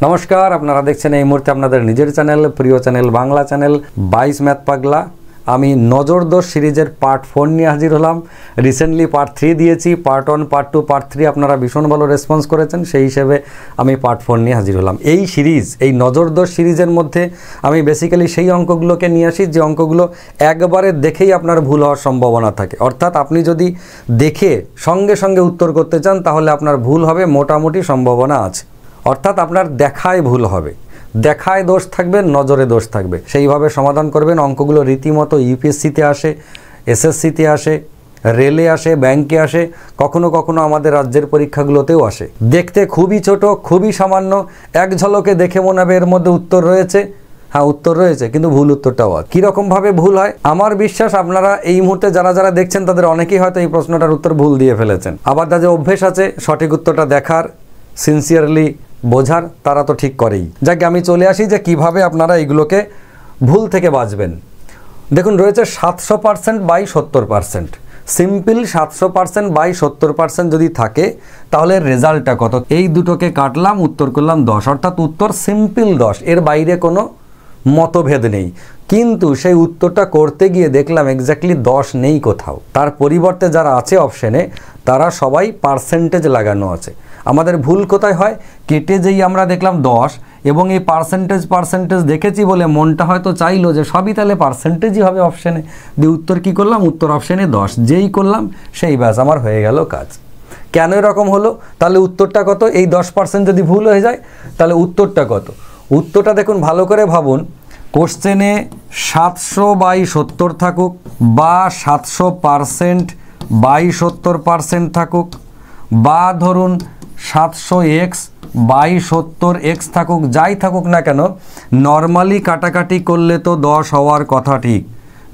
नमस्कार আপনারা দেখছেন এই মুহূর্তে আপনাদের নিজের চ্যানেল প্রিয় চ্যানেল বাংলা চ্যানেল 22 ম্যাথ পাগলা। আমি নজর দোষ সিরিজের পার্ট 4 নিয়ে হাজির হলাম। রিসেন্টলি পার্ট 3 দিয়েছি, পার্ট 1 পার্ট 2 পার্ট 3 আপনারা ভীষণ ভালো রেসপন্স করেছেন, সেই হিসেবে আমি পার্ট 4 নিয়ে হাজির হলাম। এই সিরিজ, এই নজর দোষ সিরিজের মধ্যে আমি বেসিক্যালি সেই অঙ্কগুলোকে নিয়ে আসি যে অঙ্কগুলো একবারে দেখেই আপনার ভুল হওয়ার সম্ভাবনা থাকে। অর্থাৎ আপনি যদি দেখে সঙ্গে সঙ্গে উত্তর করতে চান তাহলে আপনার ভুল হবে, মোটামুটি সম্ভাবনা আছে। অর্থাৎ আপনার দেখায় ভুল হবে, দেখায় দোষ থাকবে, নজরে দোষ থাকবে, সেইভাবে সমাধান করবেন। অঙ্কগুলো রীতিমতো ইউপিএসসিতে আসে, এসএসসিতে আসে, রেলে আসে, ব্যাংকে আসে, কখনো কখনো আমাদের রাজ্যের পরীক্ষাগুলোতেও আসে। দেখতে খুবই ছোট, খুবই সামান্য, এক ঝলকে দেখে মনে হবে এর মধ্যে উত্তর রয়েছে। হ্যাঁ, উত্তর রয়েছে, কিন্তু ভুল উত্তরটাও আছে। কীরকমভাবে ভুল হয়? আমার বিশ্বাস আপনারা এই মুহূর্তে যারা যারা দেখছেন তাদের অনেকেই হয়তো এই প্রশ্নটার উত্তর ভুল দিয়ে ফেলেছেন। আবার যাদের অভ্যেস আছে সঠিক উত্তরটা দেখার, সিনসিয়ারলি বোঝার, তারা তো ঠিক করেই। যাকে আমি চলে আসি যে কিভাবে আপনারা এইগুলোকে ভুল থেকে বাঁচবেন। দেখুন, রয়েছে 700% বাই 70%। সিম্পল 700% বাই 70% যদি থাকে তাহলে রেজাল্টটা কত? এই দুটোকে কাটলাম, উত্তর করলাম 10, অর্থাৎ উত্তর সিম্পল 10, এর বাইরে কোনো মতভেদ নেই। কিন্তু সেই উত্তরটা করতে গিয়ে দেখলাম এক্স্যাক্টলি 10 নেই কোথাও। তার পরিবর্তে যারা আছে অপশানে তারা সবাই পার্সেন্টেজ লাগানো আছে। আমাদের ভুল কোথায় হয়? কেটে যেই আমরা দেখলাম 10 এবং এই পার্সেন্টেজ দেখেছি বলে মনটা হয়তো চাইলো যে সবই তাহলে পার্সেন্টেজই হবে অপশানে, দিয়ে উত্তর কী করলাম? উত্তর অপশানে 10, যেই করলাম সেই ব্যাস আমার হয়ে গেল কাজ। কেন এরকম হলো? তাহলে উত্তরটা কত? এই 10% যদি ভুল হয়ে যায় তাহলে উত্তরটা কত? উত্তরটা দেখুন, ভালো করে ভাবুন। কোশ্চেনে 700 বাই 70 থাকুক, বা 700% বাই 70% থাকুক, বা ধরুন 700x বাই 70x থাকুক, যাই থাকুক না কেন, নর্মালি কাটাকাটি করলে তো 10 হওয়ার কথা। ঠিক,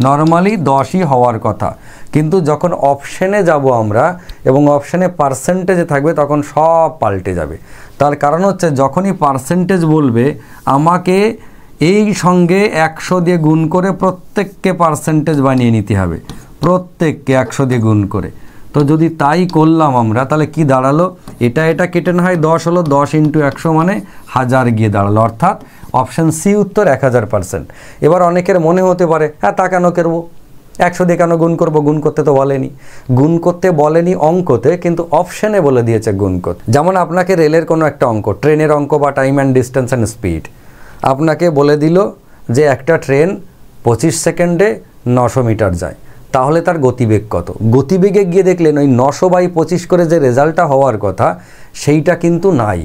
নর্মালি 10ই হওয়ার কথা। কিন্তু যখন অপশানে যাব আমরা এবং অপশানে পার্সেন্টেজে থাকবে তখন সব পাল্টে যাবে। তার কারণ হচ্ছে যখনই পার্সেন্টেজ বলবে আমাকে এই সঙ্গে 100 দিয়ে গুণ করে প্রত্যেককে পার্সেন্টেজ বানিয়ে নিতে হবে, প্রত্যেককে 100 দিয়ে গুণ করে। তো যদি তাই করলাম আমরা তাহলে কি দাঁড়ালো? এটা কেটে না হয় 10 হলো, 10 × 100 মানে 1000 গিয়ে দাঁড়ালো, অর্থাৎ অপশান সি উত্তর 1000%। এবার অনেকের মনে হতে পারে, হ্যাঁ তা কেন করবো, 100 দিয়ে কেন গুণ করবো? গুণ করতে তো বলেনি, গুণ করতে বলেনি অঙ্কতে, কিন্তু অপশানে বলে দিয়েছে গুণ করতে। যেমন আপনাকে রেলের কোনো একটা অঙ্ক, ট্রেনের অঙ্ক বা time and distance and speed, আপনাকে বলে দিল যে একটা ট্রেন 25 সেকেন্ডে 900 মিটার যায়, তাহলে তার গতিবেগ কত? গতিবেগে গিয়ে দেখলেন ওই 900 বাই 25 করে যে রেজাল্টটা হওয়ার কথা সেইটা কিন্তু নাই,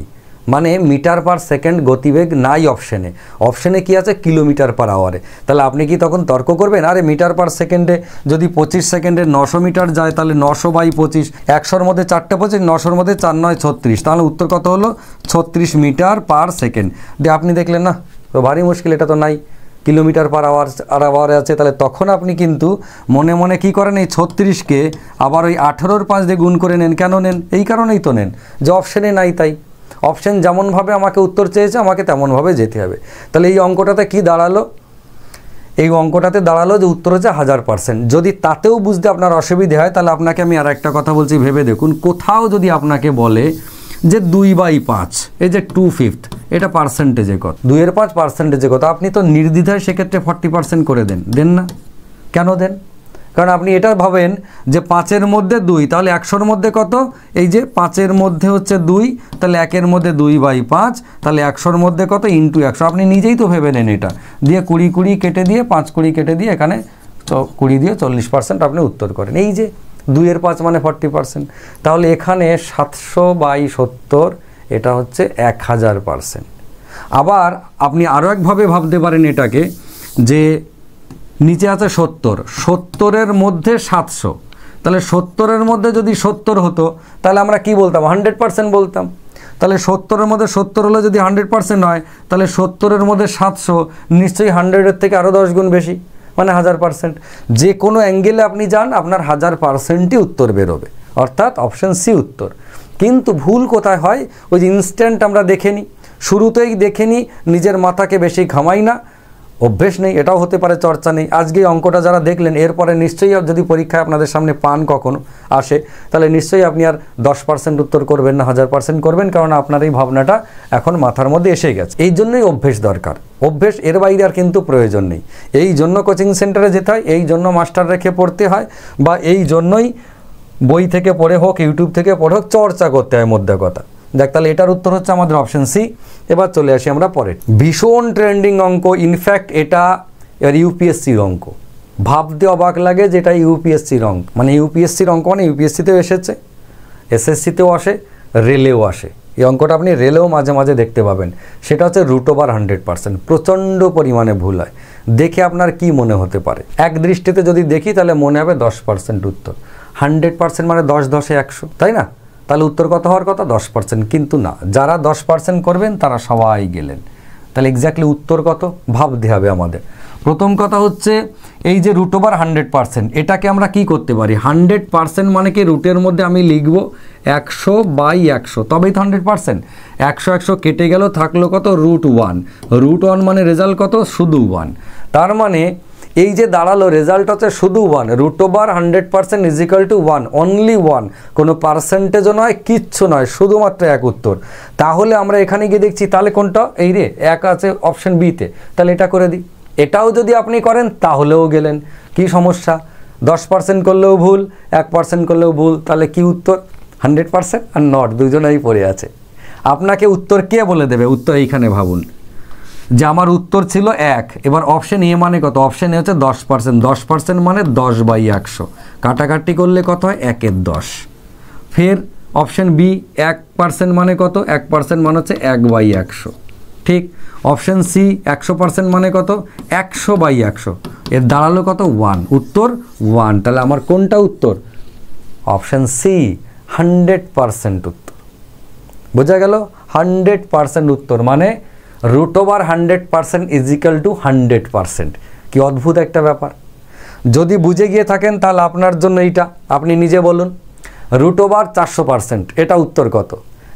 মানে মিটার পার সেকেন্ড গতিবেগ নাই অপশানে। অপশানে কি আছে? কিলোমিটার পার আওয়ারে। তাহলে আপনি কি তখন তর্ক করবেন, আরে মিটার পার সেকেন্ডে যদি 25 সেকেন্ডে 900 মিটার যায় তাহলে 900 বাই 25, 100-র মধ্যে 4টে 25, 900-র মধ্যে 4 9 36, তাহলে উত্তর কত হলো? 36 মিটার পার সেকেন্ড। দিয়ে আপনি দেখলেন না, তো ভারী মুশকিল, এটা তো নাই, কিলোমিটার পার আওয়ারে আছে। তাহলে তখন আপনি কিন্তু মনে মনে কি করেন? এই 36কে আবার ওই 18-র 5 দিয়ে গুণ করে নেন। কেন নেন? এই কারণেই তো নেন যে অপশানে নাই, তাই অপশান যেমনভাবে আমাকে উত্তর চেয়েছে আমাকে তেমনভাবে যেতে হবে। তাহলে এই অঙ্কটাতে কি দাঁড়ালো? এই অঙ্কটাতে দাঁড়ালো যে উত্তর হচ্ছে 1000%। যদি তাতেও বুঝতে আপনার অসুবিধে হয় তাহলে আপনাকে আমি আর একটা কথা বলছি, ভেবে দেখুন। কোথাও যদি আপনাকে বলে যে 2/5, এই যে 2/5, এটা পার্সেন্টেজে কত? 2/5 পার্সেন্টেজে কত? আপনি তো নির্দ্বিধায় সেক্ষেত্রে 40% করে দেন না? কেন দেন? কারণ আপনি এটা ভাবেন যে 5-এর মধ্যে 2, তাহলে 100-র মধ্যে কত? এই যে 5-এর মধ্যে হচ্ছে 2, তাহলে 1-এর মধ্যে 2/5, তাহলে 100-র মধ্যে কত? × 100। আপনি নিজেই তো ভেবে নেন এটা দিয়ে 20 কেটে দিয়ে 5 20 কেটে দিয়ে এখানে 20 দিয়ে 40% আপনি উত্তর করেন। এই যে 2/5 মানে 40%। তাহলে এখানে 700 বাই 70 এটা হচ্ছে 1000%। আবার আপনি আরও একভাবে ভাবতে পারেন এটাকে, যে নিচে আছে 70-এর মধ্যে 700, তাহলে 70-এর মধ্যে যদি 70 হতো তাহলে আমরা কি বলতাম? 100% বলতাম। তাহলে 70-এর মধ্যে 70 হলে যদি 100% হয় তাহলে 70-এর মধ্যে 700 নিশ্চয়ই 100-এর থেকে আরও 10 গুণ বেশি, মানে 1000%। যে কোনো অ্যাঙ্গেলে আপনি যান আপনার 1000%ই উত্তর বেরোবে, অর্থাৎ অপশান সি উত্তর। কিন্তু ভুল কোথায় হয়? ওই যে ইনস্ট্যান্ট আমরা দেখে নিই, শুরুতেই দেখে নিই, নিজের মাথাকে বেশি ঘামাই না, অভ্যেস নেই, এটাও হতে পারে চর্চা নেই। আজকে অঙ্কটা যারা দেখলেন এরপরে নিশ্চয়ই যদি পরীক্ষায় আপনাদের সামনে পান কখনো আসে, তাহলে নিশ্চয়ই আপনি আর 10% উত্তর করবেন না, 1000% করবেন, কারণ আপনার এই ভাবনাটা এখন মাথার মধ্যে এসে গেছে। এই জন্যই অভ্যেস দরকার, অভ্যেস, এর বাইরে আর কিন্তু প্রয়োজন নেই। এই জন্য কোচিং সেন্টারে যেতে হয়, এই জন্য মাস্টার রেখে পড়তে হয়, বা এই জন্যই বই থেকে পড়ে হোক, ইউটিউব থেকে পড়ে হোক, চর্চা করতে হয় মধ্যে কথা। দেখ, তাহলে এটার উত্তর হচ্ছে আমাদের অপশন সি। এবার চলে আসি আমরা পরে। ভীষণ ট্রেন্ডিং অঙ্ক, ইনফ্যাক্ট এটা এর ইউপিএসসির অঙ্ক। ভাবতে অবাক লাগে যেটা ইউপিএসসির অঙ্ক, মানে ইউপিএসসির অঙ্ক মানে ইউপিএসসিতেও এসেছে, এসএসসিতেও আসে, রেলেও আসে। এই অঙ্কটা আপনি রেলেও মাঝে মাঝে দেখতে পাবেন। সেটা হচ্ছে √100%। প্রচণ্ড পরিমাণে ভুল হয়। দেখে আপনার কি মনে হতে পারে? এক দৃষ্টিতে যদি দেখি তাহলে মনে হবে 10% উত্তর। 100% মানে 10 10 100, তাই না? তাহলে উত্তর কত হওয়ার কথা? 10%। কিন্তু না, যারা 10% করবেন তারা সবাই গেলেন। তাহলে এক্স্যাক্টলি উত্তর কত ভাবতে হবে আমাদের। প্রথম কথা হচ্ছে এই যে √100%, এটাকে আমরা কি করতে পারি? 100% মানে কি রুটের মধ্যে আমি লিখব 100/100, তবেই তো 100%। 100 100 কেটে গেল, থাকলো কত? √1। √1 মানে রেজাল্ট কত? শুধু 1। তার মানে এই যে দাঁড়ালো রেজাল্ট হচ্ছে শুধু 1। √100% = 1, অনলি 1। কোনো পার্সেন্টেজও নয়, কিচ্ছু নয়, শুধুমাত্র এক উত্তর। তাহলে আমরা এখানে গিয়ে দেখছি তাহলে কোনটা? এই রে, এক আছে অপশন বিতে, তাহলে এটা করে দিই। এটাও যদি আপনি করেন তাহলেও গেলেন। কি সমস্যা? 10% করলেও ভুল, 1% করলেও ভুল, তাহলে কি উত্তর? 100% আর নট, দুজনেই পড়ে আছে। আপনাকে উত্তর কে বলে দেবে? উত্তর এইখানে ভাবুন যে আমার উত্তর ছিল 1। এবার অপশন এ মানে কত? অপশন এ হচ্ছে 10%। 10% মানে 10/100, কাটাকাটি করলে কত হয়? 1 এর 10। ফের অপশন বি 1% মানে কত? 1% মানে হচ্ছে 1/100, ঠিক। অপশন সি 100% মানে কত? 100/100, এর দাঁড়ালো কত? 1। উত্তর 1। তাহলে আমার কোনটা উত্তর? অপশন সি, 100% উত্তর। বোঝা গেল? 100% উত্তর মানে √100% = 100%। কি অদ্ভুত একটা ব্যাপার। যদি বুঝে গিয়ে থাকেন তাহলে আপনার জন্য এইটা, আপনি নিজে বলুন। √400%, এটা উত্তর কত?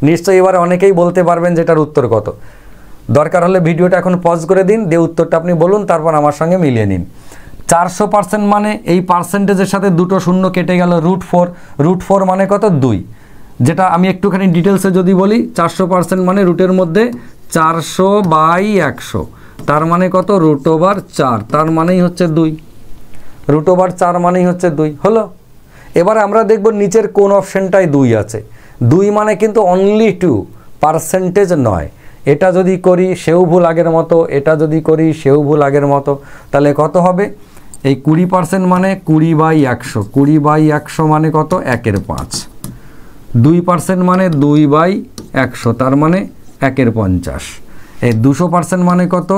নিশ্চয়ই এবারে অনেকেই বলতে পারবেন যে এটার উত্তর কত। দরকার হলে ভিডিওটা এখন পজ করে দিন, দিয়ে উত্তরটা আপনি বলুন, তারপর আমার সঙ্গে মিলিয়ে নিন। 400% মানে এই পার্সেন্টেজের সাথে দুটো শূন্য কেটে গেল, √4। √4 মানে কত? 2। যেটা আমি একটুখানি ডিটেলসে যদি বলি, 400% মানে রুটের মধ্যে 400/100, তার মানে কত? √4, তার মানেই হচ্ছে 2। √4 মানেই হচ্ছে 2, হলো। এবার আমরা দেখব নিচের কোন অপশনটায় 2 আছে। 2 মানে কিন্তু অনলি 2, পার্সেন্টেজ নয়। এটা যদি করি সেও ভুল আগের মতো, এটা যদি করি সেও ভুল আগের মতো, তাহলে কত হবে? এই 20% মানে 20/100, 20/100 মানে কত? 1 এর 5। 2% মানে 2/100, তার মানে 1 এর 50। এই 200% মানে কত?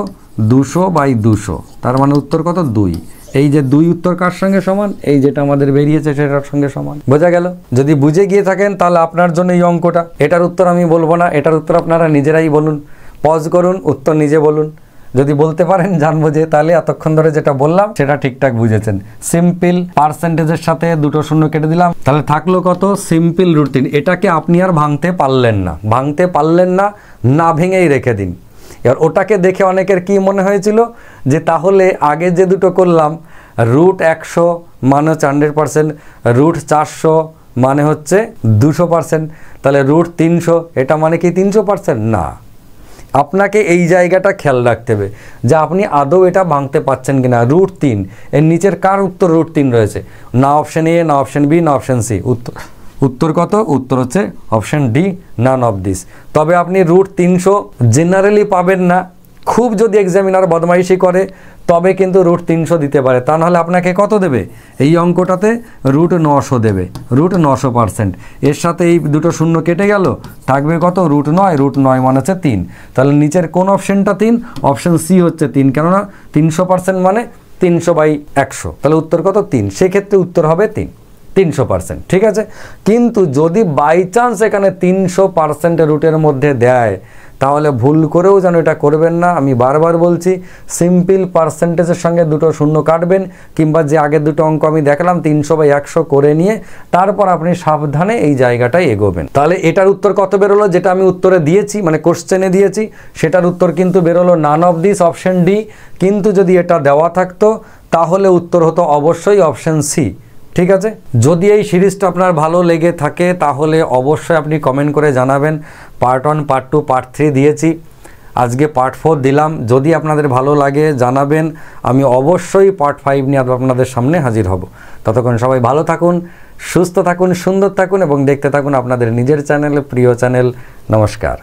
200/200, তার মানে উত্তর কত? 2। এই যে 2 উত্তর কার সঙ্গে সমান? এই যেটা আমাদের বেরিয়েছে সেটার সঙ্গে সমান। বোঝা গেল? যদি বুঝে গিয়ে থাকেন তাহলে আপনার জন্য এই অঙ্কটা। এটার উত্তর আমি বলবো না, এটার উত্তর আপনারা নিজেরাই বলুন। পজ করুন, উত্তর নিজে বলুন। যদি বলতে পারেন জানবো যে তাহলে এতক্ষণ ধরে যেটা বললাম সেটা ঠিকঠাক বুঝেছেন। সিম্পল, পার্সেন্টেজের সাথে দুটো শূন্য কেটে দিলাম, তাহলে থাকলো কত? সিম্পল √3। এটাকে আপনি আর ভাঙতে পারলেন না, না ভেঙেই রেখে দিন। এবার ওটাকে দেখে অনেকের কি মনে হয়েছিল যে তাহলে আগে যে দুটো করলাম, √100 মানে হচ্ছে 100%, √400 মানে হচ্ছে 200%, তাহলে √300 এটা মানে কি 300%? না, আপনাকে এই জায়গাটা খেয়াল রাখতে হবে যে আপনি আদৌ এটা ভাঙতে পাচ্ছেন কিনা। √3 এর নিচের কার উত্তর √3 রয়েছে? না অপশন এ, না অপশন বি, না অপশন সি। উত্তর কত? উত্তর হচ্ছে option D, none of this. তবে আপনি √300 জেনারেলি পাবেন না, খুব যদি এক্সামিনার বদমাইশি করে তবে কিন্তু √300 দিতে পারে। তা নাহলে আপনাকে কত দেবে? এই অঙ্কটাতে √900 দেবে, √900%। এর সাথে এই দুটো শূন্য কেটে গেল, থাকবে কত? √9। √9 মানে হচ্ছে 3। তাহলে নিচের কোন অপশনটা 3? অপশন সি হচ্ছে 3, কেননা 300% মানে 300/100, তাহলে উত্তর কত? 3। সেক্ষেত্রে উত্তর হবে 300%, ঠিক আছে। কিন্তু যদি বাই চান্স এখানে 300% রুটের মধ্যে দেয়, তাহলে ভুল করেও যেন এটা করবেন না। আমি বারবার বলছি, সিম্পল পার্সেন্টেজের সঙ্গে দুটো শূন্য কাটবেন, কিংবা যে আগের দুটো অঙ্ক আমি দেখালাম 300/100 করে নিয়ে তারপর আপনি সাবধানে এই জায়গাটায় এগোবেন। তাহলে এটার উত্তর কত বেরোলো, যেটা আমি উত্তরে দিয়েছি মানে কোশ্চেনে দিয়েছি সেটার উত্তর কিন্তু বেরোলো none of this, option D. কিন্তু যদি এটা দেওয়া থাকতো তাহলে উত্তর হতো অবশ্যই অপশন সি। ঠিক আছে, যদি এই সিরিজটা আপনার ভালো লেগে থাকে তাহলে অবশ্যই আপনি কমেন্ট করে জানাবেন। পার্ট 1, পার্ট 2, পার্ট 3 দিয়েছি, আজকে পার্ট 4 দিলাম। যদি আপনাদের ভালো লাগে জানাবেন, আমি অবশ্যই পার্ট 5 নিয়ে আপনাদের সামনে হাজির হব। ততক্ষণ সবাই ভালো থাকুন, সুস্থ থাকুন, সুন্দর থাকুন এবং দেখতে থাকুন আপনাদের নিজের চ্যানেল, প্রিয় চ্যানেল। নমস্কার।